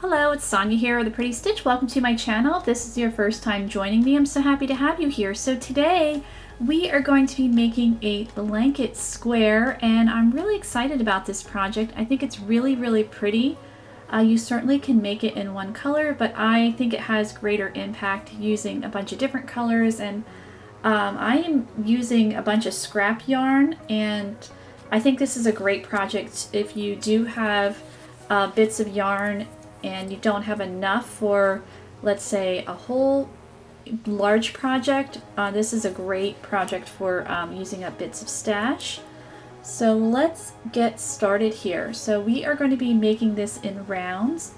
Hello, it's Sonia here, The Pretty Stitch. Welcome to my channel. If this is your first time joining me, I'm so happy to have you here. So today we are going to be making a blanket square, and I'm really excited about this project. I think it's really pretty. You certainly can make it in one color, but I think it has greater impact using a bunch of different colors. And I am using a bunch of scrap yarn, and I think this is a great project if you do have bits of yarn and you don't have enough for, let's say, a whole large project. This is a great project for using up bits of stash. So let's get started here. So we are going to be making this in rounds,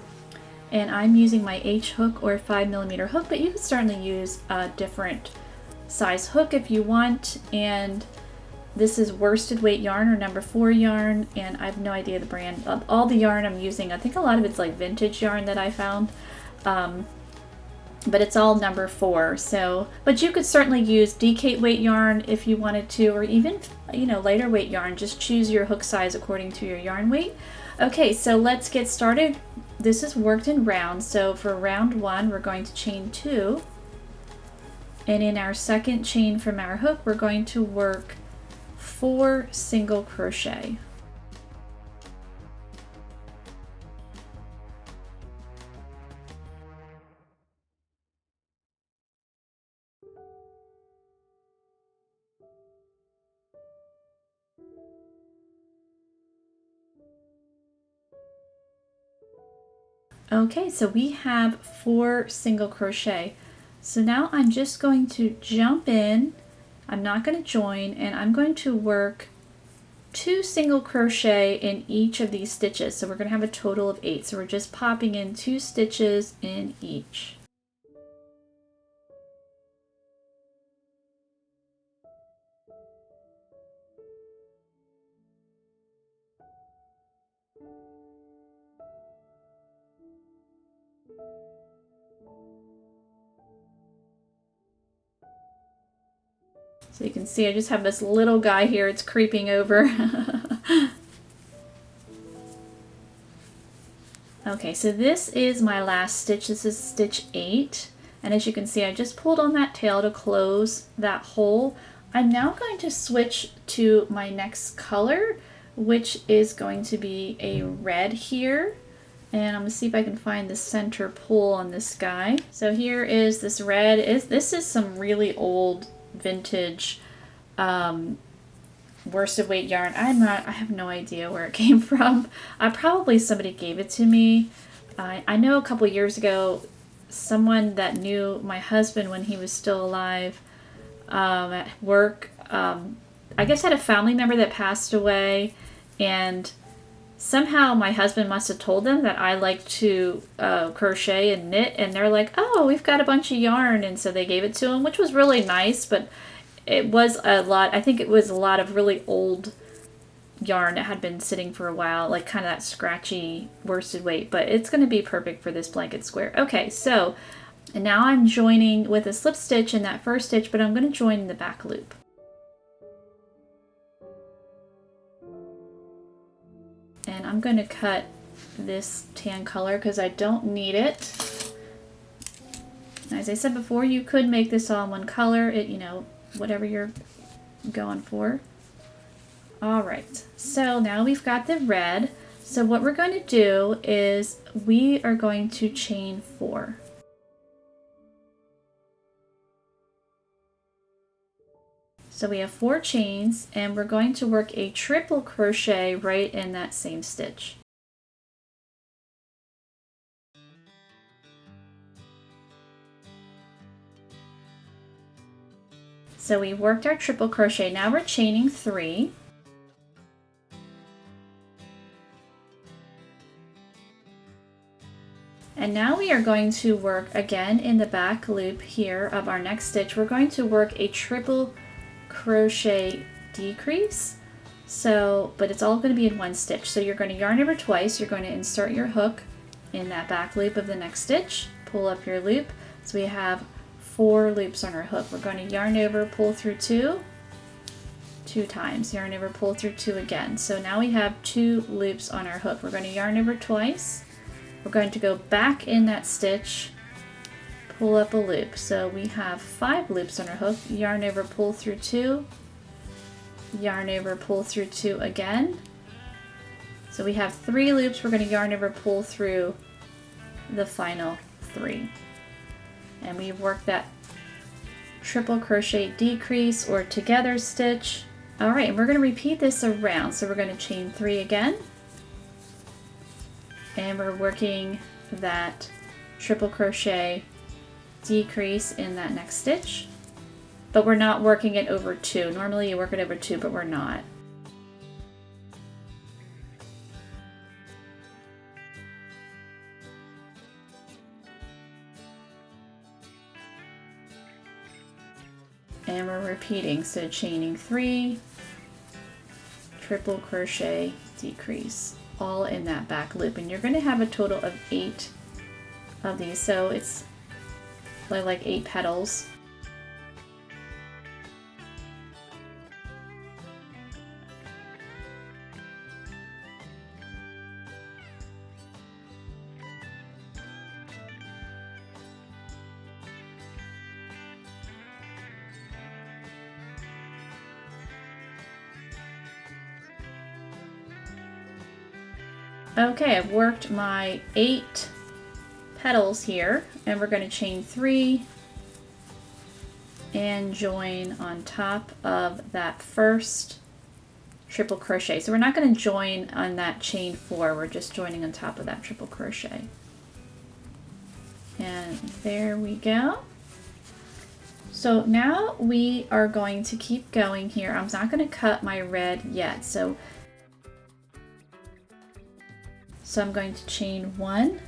and I'm using my H hook or 5mm hook, but you can certainly use a different size hook if you want. And this is worsted weight yarn or number 4 yarn, and I have no idea the brand. All the yarn I'm using, I think a lot of it's like vintage yarn that I found, but it's all number 4. So, but you could certainly use DK weight yarn if you wanted to, or even, you know, lighter weight yarn. Just choose your hook size according to your yarn weight. Okay, so let's get started. This is worked in rounds. So for round 1, we're going to chain 2, and in our second chain from our hook, we're going to work 4 single crochet. Okay, so we have 4 single crochet. So now I'm just going to jump in. I'm not going to join, and I'm going to work 2 single crochet in each of these stitches. So we're going to have a total of 8. So we're just popping in 2 stitches in each. So you can see I just have this little guy here, it's creeping over. Okay, so this is my last stitch. This is stitch 8. And as you can see, I just pulled on that tail to close that hole. I'm now going to switch to my next color, which is going to be a red here. And I'm going to see if I can find the center pull on this guy. So here is this red. This is some really old vintage worsted weight yarn. I have no idea where it came from. Probably somebody gave it to me. I know a couple years ago, someone that knew my husband when he was still alive at work, I guess had a family member that passed away, and somehow my husband must have told them that I like to crochet and knit, and they're like, oh, we've got a bunch of yarn, and so they gave it to him, which was really nice, but it was a lot. I think it was a lot of really old yarn that had been sitting for a while, like kind of that scratchy worsted weight, but it's going to be perfect for this blanket square. Okay, so and now I'm joining with a slip stitch in that first stitch, but I'm going to join in the back loop. And I'm going to cut this tan color because I don't need it. As I said before, you could make this all one color, you know, whatever you're going for. All right, so now we've got the red. So what we're going to do is we are going to chain 4. So we have 4 chains, and we're going to work a triple crochet right in that same stitch. So we worked our triple crochet. Now we're chaining 3. And now we are going to work again in the back loop here of our next stitch. We're going to work a triple crochet decrease. So, but it's all going to be in one stitch. So you're going to yarn over twice. You're going to insert your hook in that back loop of the next stitch, pull up your loop. So we have 4 loops on our hook. We're going to yarn over, pull through 2 times, yarn over, pull through 2 again. So now we have 2 loops on our hook. We're going to yarn over twice, we're going to go back in that stitch, pull up a loop. So we have 5 loops on our hook, yarn over, pull through 2, yarn over, pull through 2 again. So we have 3 loops. We're going to yarn over, pull through the final 3. And we work that triple crochet decrease or together stitch. All right, and we're going to repeat this around. So we're going to chain 3 again. And we're working that triple crochet decrease in that next stitch. But we're not working it over 2. Normally you work it over 2, but we're not. And we're repeating, so chaining 3, triple crochet decrease, all in that back loop. And you're going to have a total of 8 of these, so it's like 8 petals. Okay, I've worked my 8 petals here, and we're going to chain 3 and join on top of that first triple crochet. So we're not going to join on that chain 4, we're just joining on top of that triple crochet. And there we go. So now we are going to keep going here. I'm not going to cut my red yet. So I'm going to chain 1.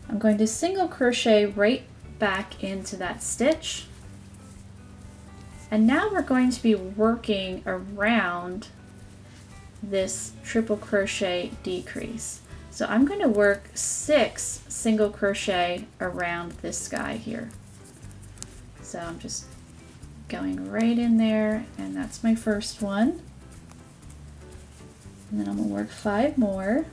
I'm going to single crochet right back into that stitch. And now we're going to be working around this triple crochet decrease. So I'm going to work 6 single crochet around this guy here. So I'm just going right in there, and that's my first one. And then I'm going to work 5 more.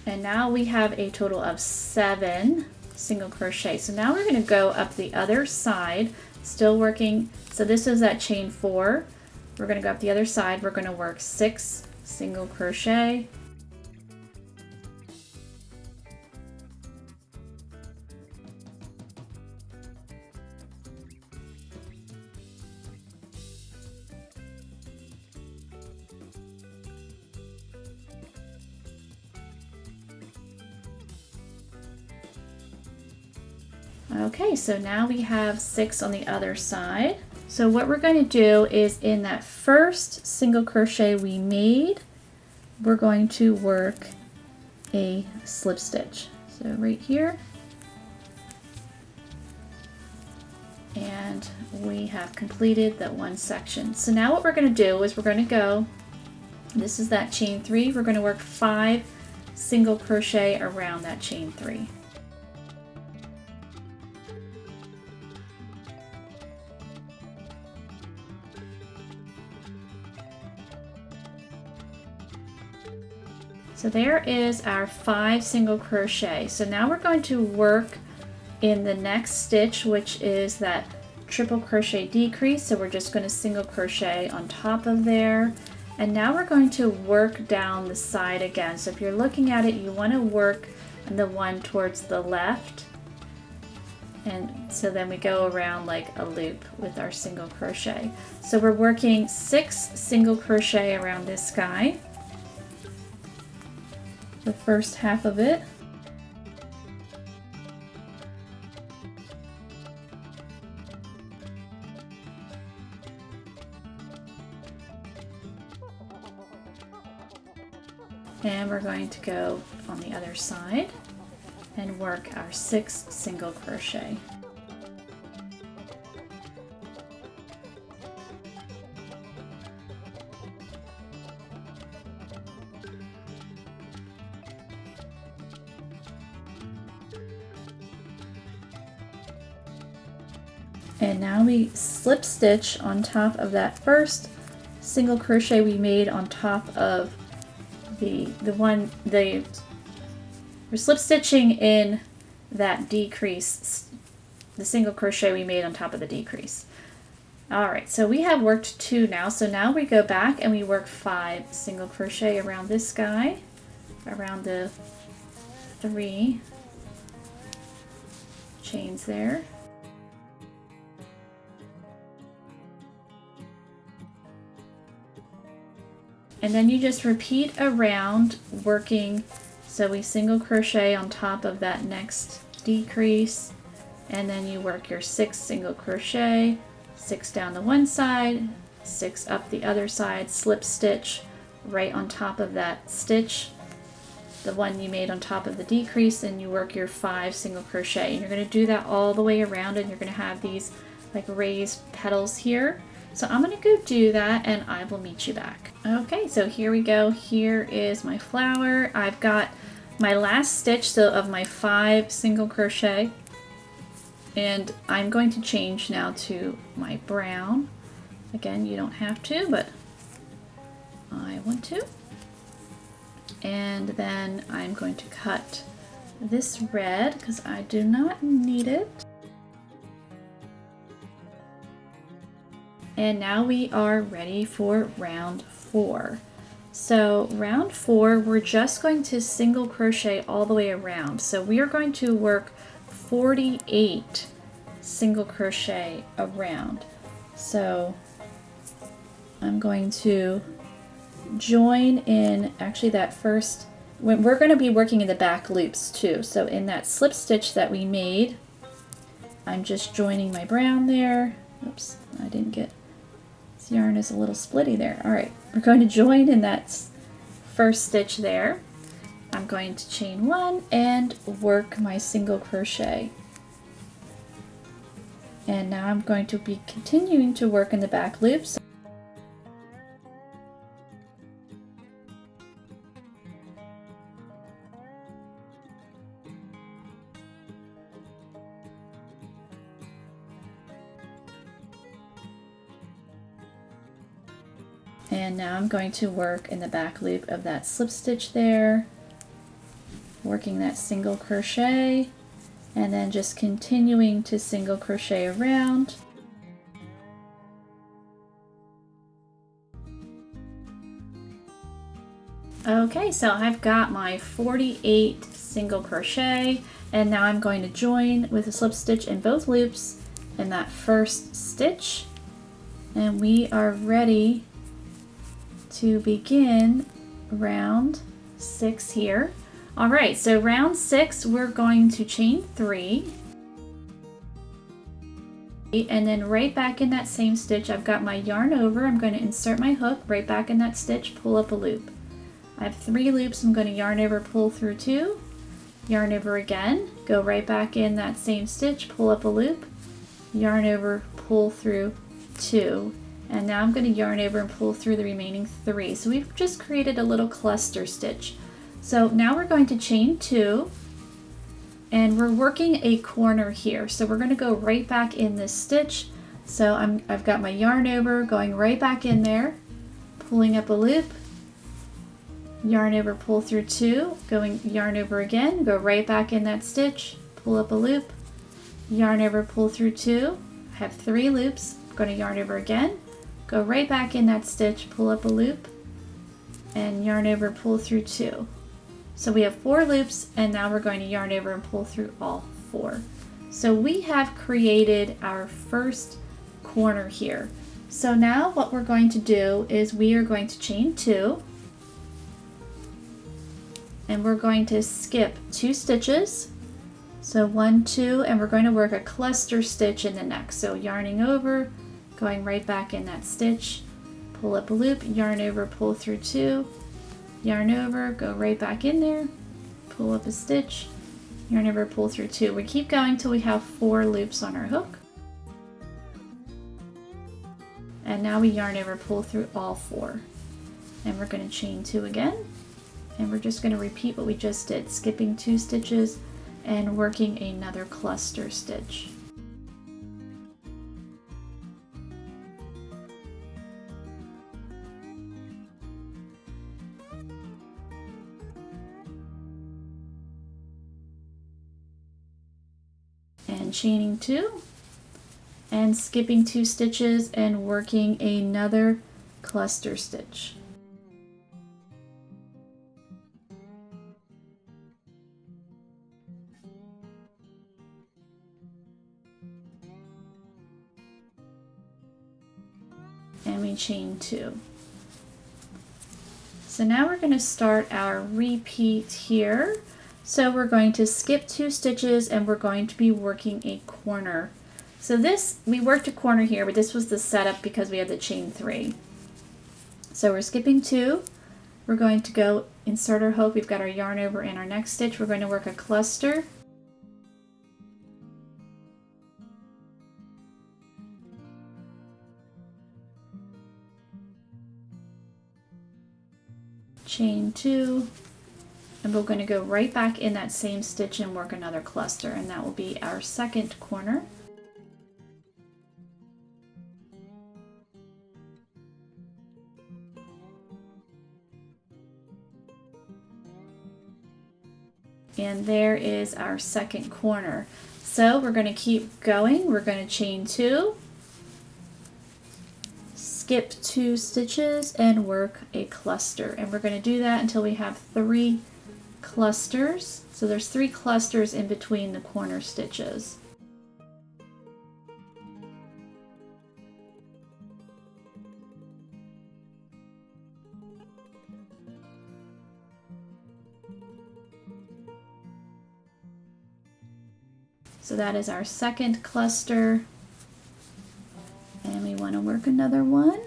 And now we have a total of 7 single crochet. So now we're going to go up the other side, still working. So this is that chain 4. We're going to go up the other side. We're going to work 6 single crochet. Okay, so now we have 6 on the other side. So what we're going to do is in that first single crochet we made, we're going to work a slip stitch. So right here. And we have completed that one section. So now what we're going to do is we're going to go, this is that chain 3, we're going to work 5 single crochet around that chain 3. So there is our 5 single crochet. So now we're going to work in the next stitch, which is that triple crochet decrease. So we're just going to single crochet on top of there. And now we're going to work down the side again. So if you're looking at it, you want to work the one towards the left. And so then we go around like a loop with our single crochet. So we're working 6 single crochet around this guy, the first half of it. And we're going to go on the other side and work our 6 single crochet. And now we slip stitch on top of that first single crochet we made on top of we're slip stitching in that decrease, the single crochet we made on top of the decrease. Alright, so we have worked 2 now, so now we go back and we work 5 single crochet around this guy, around the 3 chains there. And then you just repeat around, working, so we single crochet on top of that next decrease, and then you work your 6 single crochet, 6 down the one side, 6 up the other side, slip stitch right on top of that stitch, the one you made on top of the decrease, and you work your 5 single crochet. And you're going to do that all the way around, and you're going to have these like raised petals here. So I'm going to go do that and I will meet you back. Okay, so here we go. Here is my flower. I've got my last stitch of my 5 single crochet, and I'm going to change now to my brown. Again, you don't have to, but I want to. And then I'm going to cut this red because I do not need it. And now we are ready for round 4. So round 4, we're just going to single crochet all the way around. So we are going to work 48 single crochet around. So I'm going to join in actually that first, we're going to be working in the back loops too. So in that slip stitch that we made, I'm just joining my brown there. Oops, I didn't get, this yarn is a little splitty there. All right, we're going to join in that first stitch there. I'm going to chain 1 and work my single crochet. And now I'm going to be continuing to work in the back loops. And now I'm going to work in the back loop of that slip stitch there, working that single crochet, and then just continuing to single crochet around. Okay, so I've got my 48 single crochet, and now I'm going to join with a slip stitch in both loops in that first stitch, and we are ready to begin round 6 here. All right, so round 6, we're going to chain 3, and then right back in that same stitch, I've got my yarn over. I'm going to insert my hook right back in that stitch, pull up a loop. I have 3 loops. I'm going to yarn over, pull through 2, yarn over again, go right back in that same stitch, pull up a loop, yarn over, pull through 2. And now I'm going to yarn over and pull through the remaining 3. So we've just created a little cluster stitch. So now we're going to chain 2, and we're working a corner here. So we're going to go right back in this stitch. So I've got my yarn over, going right back in there, pulling up a loop, yarn over, pull through 2, going yarn over again, go right back in that stitch, pull up a loop, yarn over, pull through 2. I have 3 loops. I'm going to yarn over again, go right back in that stitch, pull up a loop, and yarn over, pull through 2. So we have 4 loops, and now we're going to yarn over and pull through all 4. So we have created our first corner here. So now what we're going to do is we are going to chain 2, and we're going to skip 2 stitches. So 1, 2, and we're going to work a cluster stitch in the next. So yarning over, going right back in that stitch, pull up a loop, yarn over, pull through 2, yarn over, go right back in there, pull up a stitch, yarn over, pull through 2. We keep going till we have 4 loops on our hook. And now we yarn over, pull through all 4. And we're going to chain 2 again. And we're just going to repeat what we just did, skipping 2 stitches and working another cluster stitch. and chaining 2 and skipping 2 stitches and working another cluster stitch. And we chain 2. So now we're going to start our repeat here. So we're going to skip 2 stitches and we're going to be working a corner. So this, we worked a corner here, but this was the setup because we had the chain 3. So we're skipping 2. We're going to go insert our hook. We've got our yarn over in our next stitch. We're going to work a cluster. Chain 2, and we're going to go right back in that same stitch and work another cluster, and that will be our second corner. And there is our second corner. So we're going to keep going. We're going to chain 2, skip 2 stitches and work a cluster, and we're going to do that until we have 3 clusters. So there's 3 clusters in between the corner stitches. So that is our second cluster. And we want to work another one.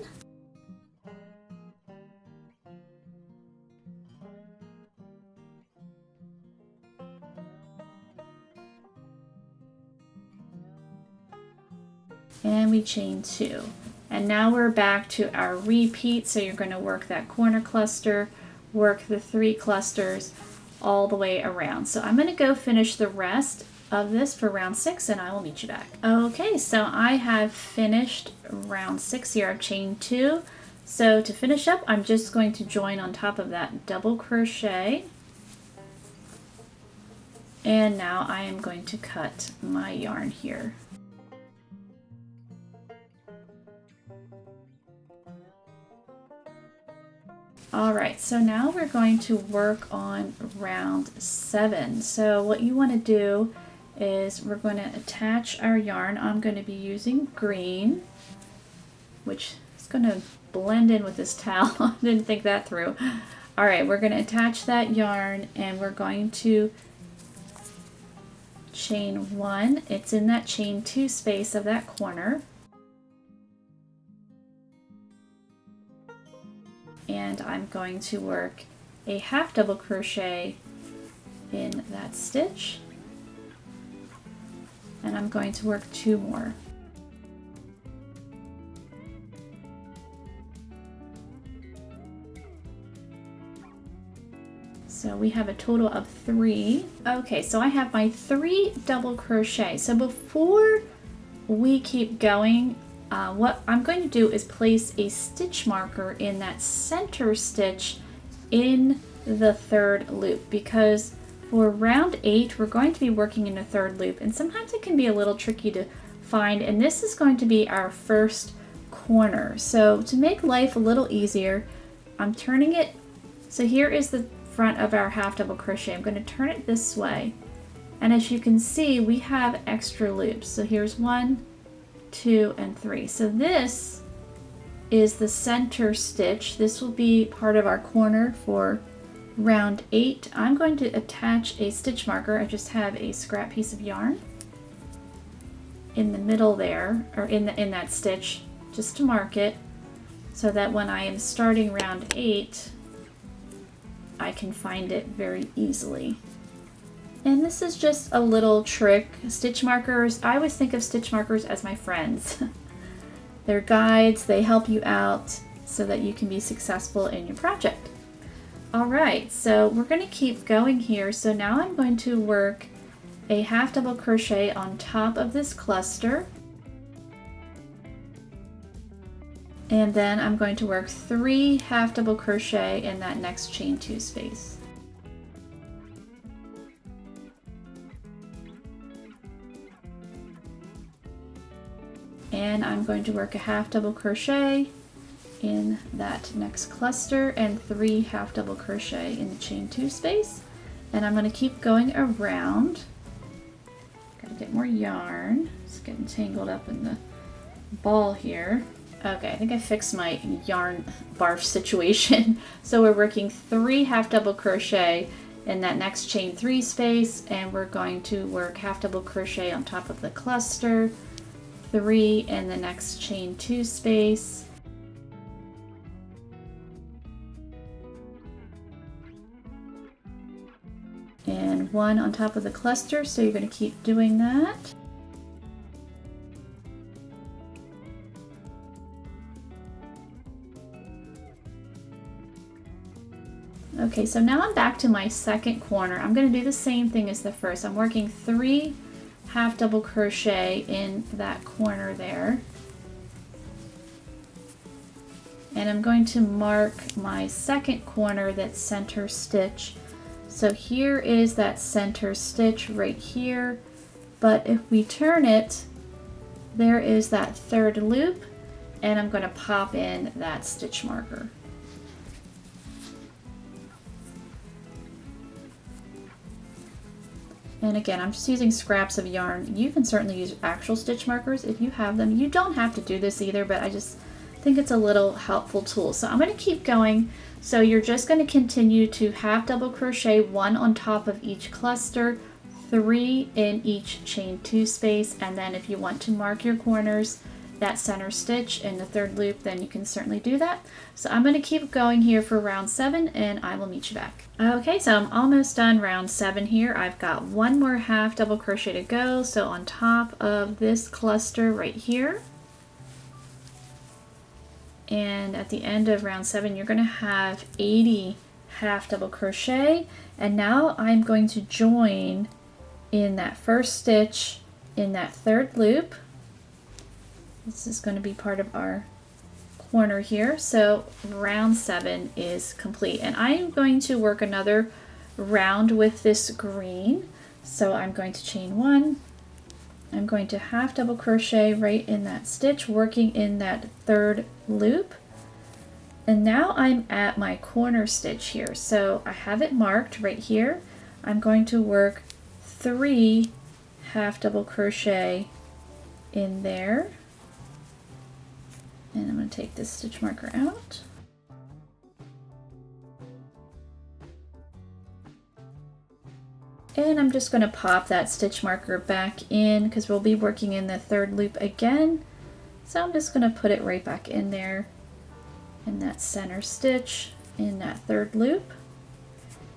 And we chain 2. And now we're back to our repeat. So you're going to work that corner cluster, work the 3 clusters all the way around. So I'm going to go finish the rest of this for round 6 and I will meet you back. Okay, so I have finished round 6 here. I've chained 2. So to finish up, I'm just going to join on top of that double crochet. And now I am going to cut my yarn here. Alright, so now we're going to work on round 7. So what you want to do is we're going to attach our yarn. I'm going to be using green, which is going to blend in with this towel. I didn't think that through. Alright, we're going to attach that yarn and we're going to chain 1. It's in that chain 2 space of that corner. And I'm going to work a half double crochet in that stitch. And I'm going to work 2 more. So we have a total of 3. Okay, so I have my 3 double crochet. So before we keep going, what I'm going to do is place a stitch marker in that center stitch in the 3rd loop, because for round 8 we're going to be working in a 3rd loop and sometimes it can be a little tricky to find, and this is going to be our first corner. So to make life a little easier, I'm turning it, so here is the front of our half double crochet. I'm going to turn it this way, and as you can see we have extra loops. So here's 1, 2, and 3. So this is the center stitch. This will be part of our corner for round 8. I'm going to attach a stitch marker. I just have a scrap piece of yarn in the middle there, or in that stitch, just to mark it, so that when I am starting round 8 I can find it very easily. And this is just a little trick. Stitch markers, I always think of stitch markers as my friends. They're guides, they help you out so that you can be successful in your project. Alright, so we're going to keep going here. So now I'm going to work a half double crochet on top of this cluster. And then I'm going to work 3 half double crochet in that next chain 2 space. and I'm going to work a half double crochet in that next cluster and 3 half double crochet in the chain 2 space, and I'm going to keep going around. Gotta get more yarn. It's getting tangled up in the ball here. Okay, I think I fixed my yarn barf situation. So we're working 3 half double crochet in that next chain 3 space, and we're going to work half double crochet on top of the cluster, 3 in the next chain 2 space, and 1 on top of the cluster, so you're going to keep doing that. Okay, so now I'm back to my second corner. I'm going to do the same thing as the first. I'm working 3 half double crochet in that corner there. And I'm going to mark my second corner, that center stitch. So here is that center stitch right here, but if we turn it, there is that third loop, and I'm going to pop in that stitch marker. And again, I'm just using scraps of yarn. You can certainly use actual stitch markers if you have them. You don't have to do this either, but I just think it's a little helpful tool. So I'm going to keep going. So you're just going to continue to half double crochet 1 on top of each cluster, 3 in each chain 2 space, and then if you want to mark your corners, that center stitch in the third loop, then you can certainly do that. So I'm going to keep going here for round 7, and I will meet you back. Okay, so I'm almost done round 7 here. I've got 1 more half double crochet to go. So on top of this cluster right here, and at the end of round 7, you're going to have 80 half double crochet. And now I'm going to join in that first stitch in that third loop. This is going to be part of our corner here. So round 7 is complete, and I am going to work another round with this green. So I'm going to chain 1. I'm going to half double crochet right in that stitch, working in that third loop. And now I'm at my corner stitch here. So I have it marked right here. I'm going to work 3 half double crochet in there. And I'm going to take this stitch marker out. And I'm just going to pop that stitch marker back in because we'll be working in the third loop again. So I'm just going to put it right back in there in that center stitch in that third loop.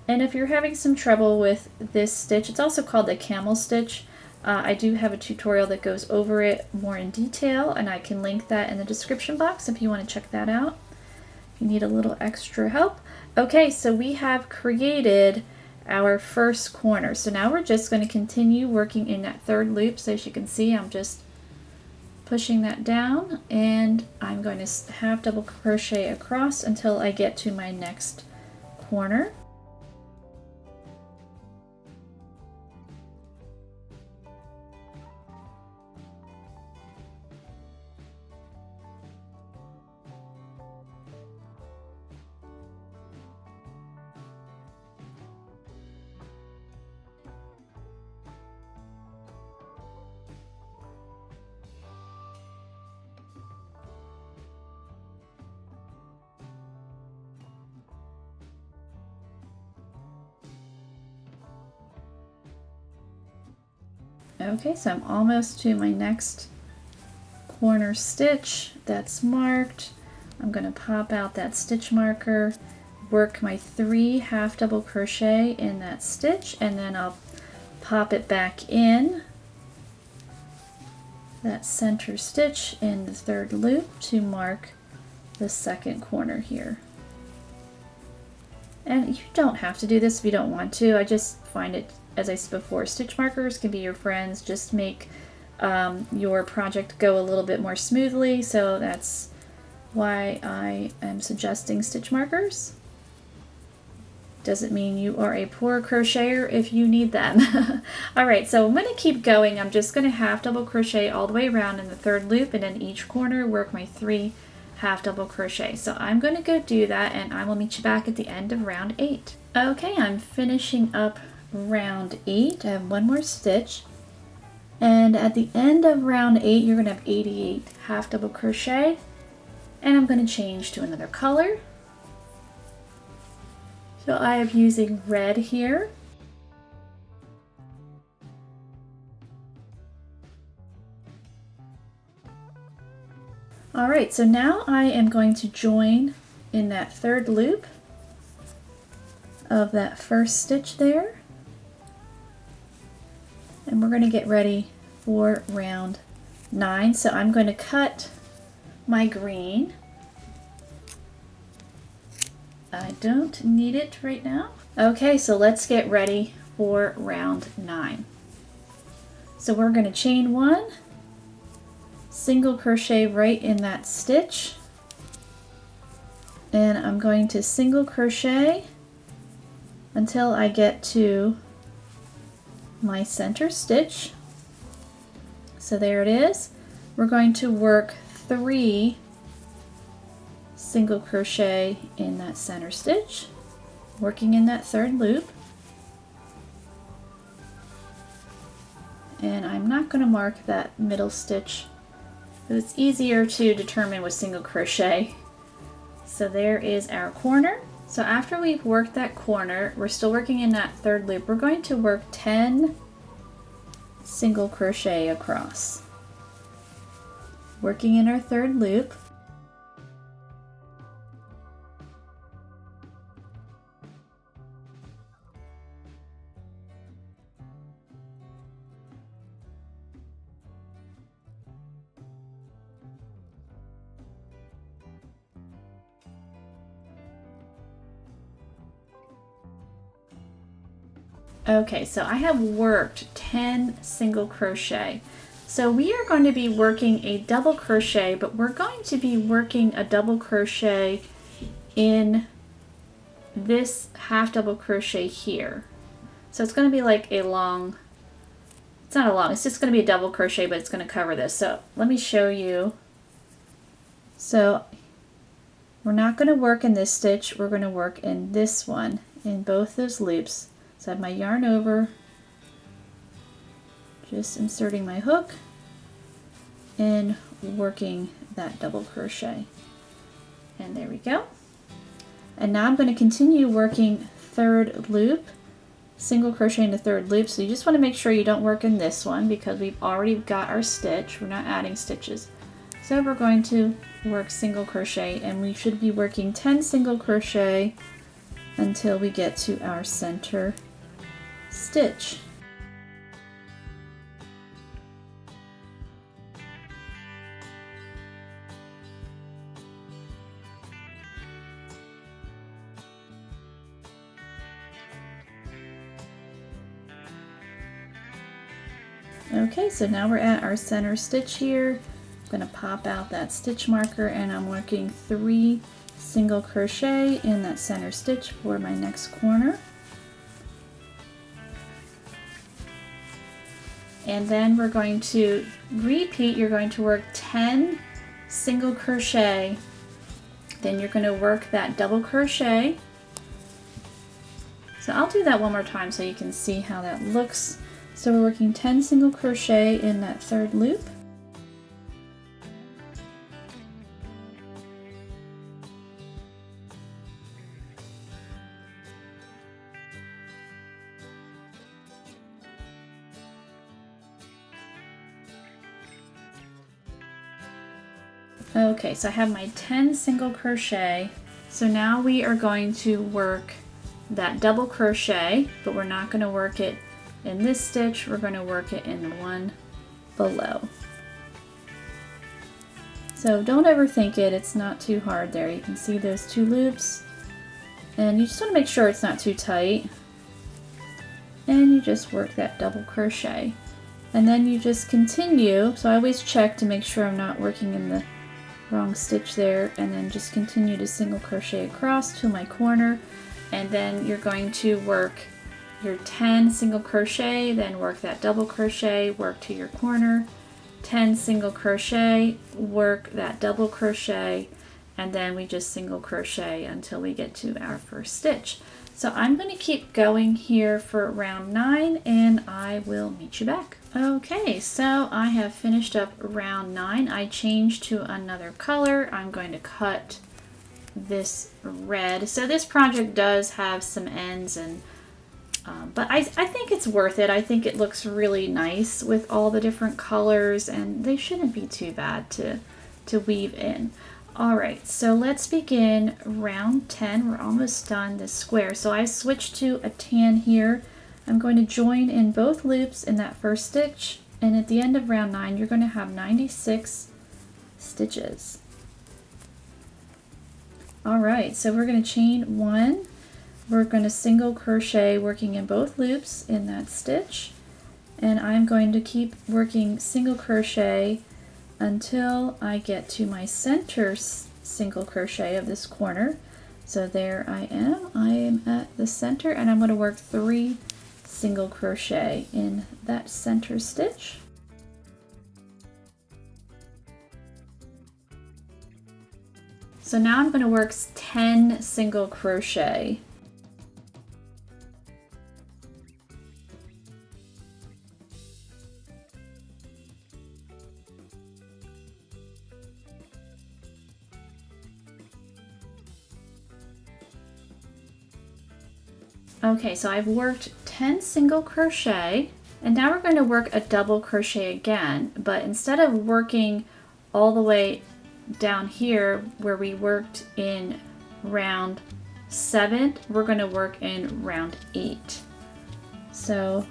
And if you're having some trouble with this stitch, it's also called the camel stitch. I do have a tutorial that goes over it more in detail, and I can link that in the description box if you want to check that out, if you need a little extra help. Okay, so we have created our first corner. So now we're just going to continue working in that third loop. So as you can see, I'm just pushing that down, and I'm going to half double crochet across until I get to my next corner. Okay, so I'm almost to my next corner stitch that's marked. I'm going to pop out that stitch marker, work my 3 half double crochet in that stitch, and then I'll pop it back in that center stitch in the third loop to mark the second corner here. And you don't have to do this if you don't want to. I just find it, as I said before, stitch markers can be your friends. Just make your project go a little bit more smoothly. So that's why I am suggesting stitch markers Doesn't mean you are a poor crocheter if you need them. Alright, so I'm going to keep going. I'm just going to half double crochet all the way around in the third loop, and in each corner work my 3 half double crochet. So I'm going to go do that, and I will meet you back at the end of round 8. Okay, I'm finishing up round 8. I have one more stitch, and at the end of round 8 you're going to have 88 half double crochet, and I'm going to change to another color. So I am using red here. Alright, so now I am going to join in that third loop of that first stitch there. And we're going to get ready for round 9. So I'm going to cut my green. I don't need it right now. Okay, so let's get ready for round 9. So we're going to chain 1, single crochet right in that stitch, and I'm going to single crochet until I get to my center stitch. So there it is. We're going to work 3 single crochet in that center stitch, working in that third loop. And I'm not going to mark that middle stitch, but it's easier to determine with single crochet. So there is our corner. So after we've worked that corner, we're still working in that third loop. We're going to work 10 single crochet across, working in our third loop. Okay, so I have worked 10 single crochet. So we are going to be working a double crochet, but we're going to be working a double crochet in this half double crochet here. So it's going to be like a long, it's not a long, it's just going to be a double crochet, but it's going to cover this. So let me show you. So we're not going to work in this stitch, we're going to work in this one, in both those loops. So I have my yarn over, just inserting my hook and working that double crochet. And there we go. And now I'm going to continue working third loop, single crochet in the third loop. So you just want to make sure you don't work in this one because we've already got our stitch. We're not adding stitches. So we're going to work single crochet, and we should be working 10 single crochet until we get to our center stitch. Okay, so now we're at our center stitch here. I'm going to pop out that stitch marker, and I'm working 3 single crochet in that center stitch for my next corner. And then we're going to repeat. You're going to work 10 single crochet, then you're going to work that double crochet. So I'll do that one more time so you can see how that looks. So we're working 10 single crochet in that third loop. Okay, so I have my 10 single crochet. So now we are going to work that double crochet, but we're not going to work it in this stitch, we're going to work it in the one below. So don't overthink it, it's not too hard there. You can see those 2 loops, and you just want to make sure it's not too tight. And you just work that double crochet. And then you just continue, so I always check to make sure I'm not working in the wrong stitch there, and then just continue to single crochet across to my corner. and then you're going to work your 10 single crochet, then work that double crochet, work to your corner, 10 single crochet, work that double crochet, and then we just single crochet until we get to our first stitch. So I'm going to keep going here for round 9 and I will meet you back. Okay, so I have finished up round 9. I changed to another color. I'm going to cut this red. So this project does have some ends, and but I think it's worth it. I think it looks really nice with all the different colors, and they shouldn't be too bad to weave in. Alright, so let's begin round 10. We're almost done this square. So I switched to a tan here. I'm going to join in both loops in that first stitch, and at the end of round 9 you're going to have 96 stitches. Alright, so we're going to chain 1. We're going to single crochet working in both loops in that stitch, and I'm going to keep working single crochet until I get to my center single crochet of this corner. So there I am at the center, and I'm going to work 3 single crochet in that center stitch. So now I'm going to work 10 single crochet. Okay, so I've worked 10 single crochet, and now we're going to work a double crochet again, but instead of working all the way down here where we worked in round 7, we're going to work in round 8. So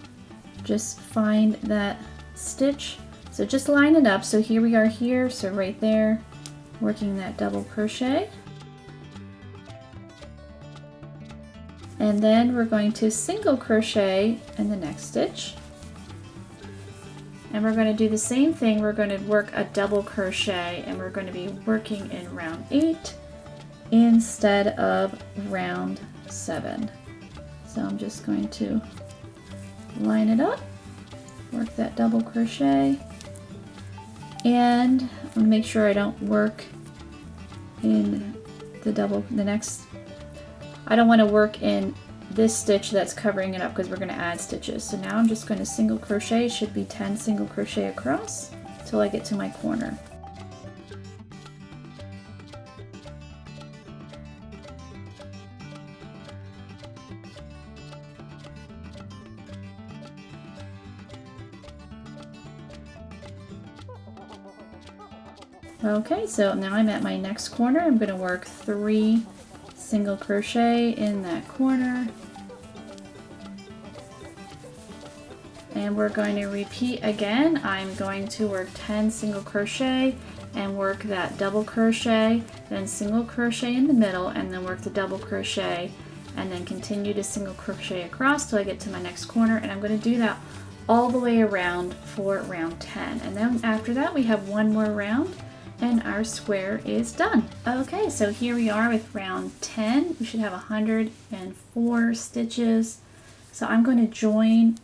just find that stitch. So just line it up. So here we are here, so right there, working that double crochet. And then we're going to single crochet in the next stitch. And we're going to do the same thing. We're going to work a double crochet, and we're going to be working in round 8 instead of round 7. So I'm just going to line it up, work that double crochet, and I'm going to make sure I don't work in I don't want to work in this stitch that's covering it up because we're going to add stitches. So now I'm just going to single crochet. It should be 10 single crochet across till I get to my corner. Okay, so now I'm at my next corner. I'm going to work 3 single crochet in that corner, and we're going to repeat again. I'm going to work 10 single crochet and work that double crochet, then single crochet in the middle, and then work the double crochet, and then continue to single crochet across till I get to my next corner. And I'm going to do that all the way around for round 10, and then after that we have one more round and our square is done. Okay, so here we are with round 10. We should have 104 stitches. So I'm going to join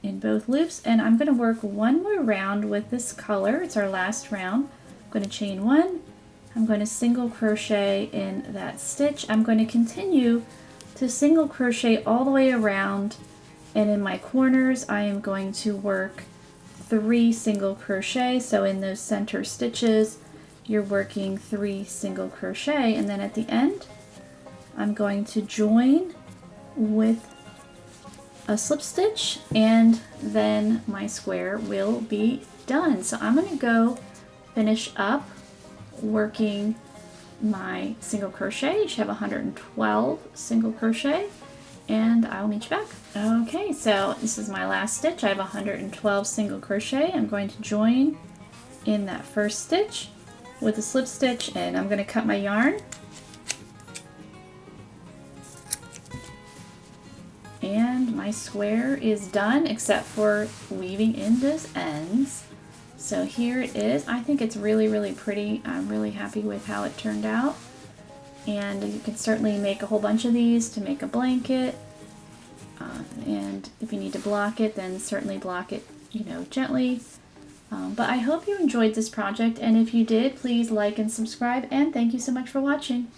in both loops, and I'm going to work one more round with this color. It's our last round. I'm going to chain 1. I'm going to single crochet in that stitch. I'm going to continue to single crochet all the way around, and in my corners I am going to work 3 single crochet. So in those center stitches you're working 3 single crochet, and then at the end I'm going to join with a slip stitch, and then my square will be done. So I'm going to go finish up working my single crochet. You should have 112 single crochet, and I'll meet you back. Okay, so this is my last stitch. I have 112 single crochet. I'm going to join in that first stitch with a slip stitch, and I'm going to cut my yarn, and my square is done except for weaving in those ends. So here it is. I think it's really pretty. I'm really happy with how it turned out. And you can certainly make a whole bunch of these to make a blanket. And if you need to block it, then certainly block it, you know, gently. But I hope you enjoyed this project, and if you did, please like and subscribe, and thank you so much for watching.